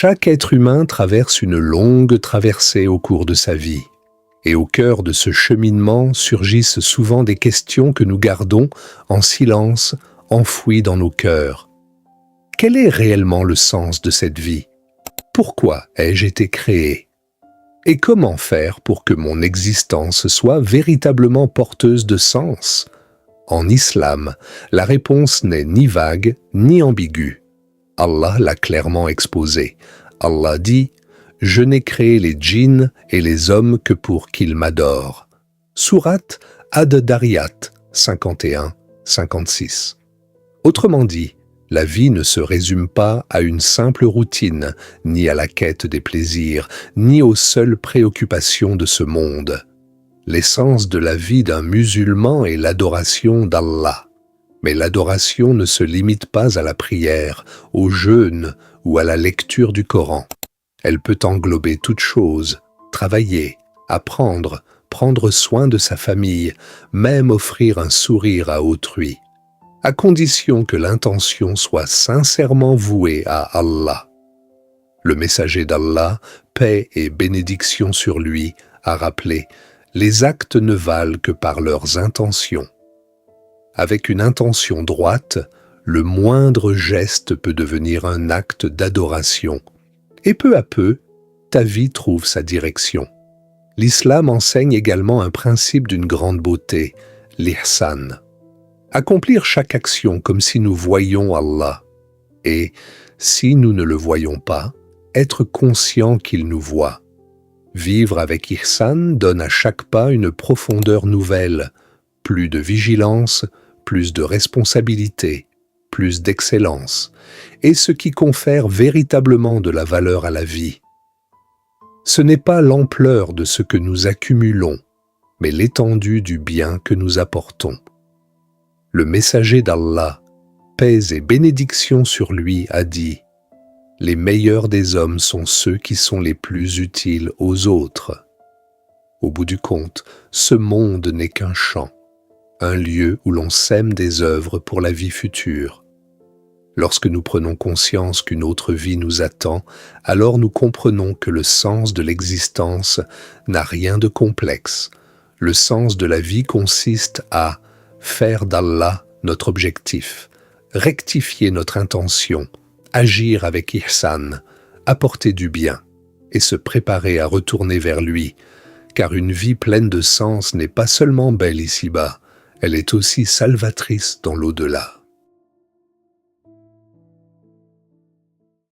Chaque être humain traverse une longue traversée au cours de sa vie. Et au cœur de ce cheminement surgissent souvent des questions que nous gardons en silence, enfouies dans nos cœurs. Quel est réellement le sens de cette vie? Pourquoi ai-je été créé? Et comment faire pour que mon existence soit véritablement porteuse de sens? En islam, la réponse n'est ni vague ni ambiguë. Allah l'a clairement exposé. Allah dit « Je n'ai créé les djinns et les hommes que pour qu'ils m'adorent ». Sourate Ad-Dariyat 51-56. Autrement dit, la vie ne se résume pas à une simple routine, ni à la quête des plaisirs, ni aux seules préoccupations de ce monde. L'essence de la vie d'un musulman est l'adoration d'Allah. Mais l'adoration ne se limite pas à la prière, au jeûne ou à la lecture du Coran. Elle peut englober toute chose, travailler, apprendre, prendre soin de sa famille, même offrir un sourire à autrui, à condition que l'intention soit sincèrement vouée à Allah. Le messager d'Allah, paix et bénédiction sur lui, a rappelé « Les actes ne valent que par leurs intentions ». Avec une intention droite, le moindre geste peut devenir un acte d'adoration. Et peu à peu, ta vie trouve sa direction. L'islam enseigne également un principe d'une grande beauté, l'ihsan. Accomplir chaque action comme si nous voyions Allah. Et, si nous ne le voyons pas, être conscient qu'il nous voit. Vivre avec ihsan donne à chaque pas une profondeur nouvelle, plus de vigilance, plus de responsabilité, plus d'excellence, et ce qui confère véritablement de la valeur à la vie. Ce n'est pas l'ampleur de ce que nous accumulons, mais l'étendue du bien que nous apportons. Le messager d'Allah, paix et bénédiction sur lui, a dit « Les meilleurs des hommes sont ceux qui sont les plus utiles aux autres. » Au bout du compte, ce monde n'est qu'un champ, un lieu où l'on sème des œuvres pour la vie future. Lorsque nous prenons conscience qu'une autre vie nous attend, alors nous comprenons que le sens de l'existence n'a rien de complexe. Le sens de la vie consiste à faire d'Allah notre objectif, rectifier notre intention, agir avec ihsan, apporter du bien et se préparer à retourner vers lui, car une vie pleine de sens n'est pas seulement belle ici-bas, elle est aussi salvatrice dans l'au-delà.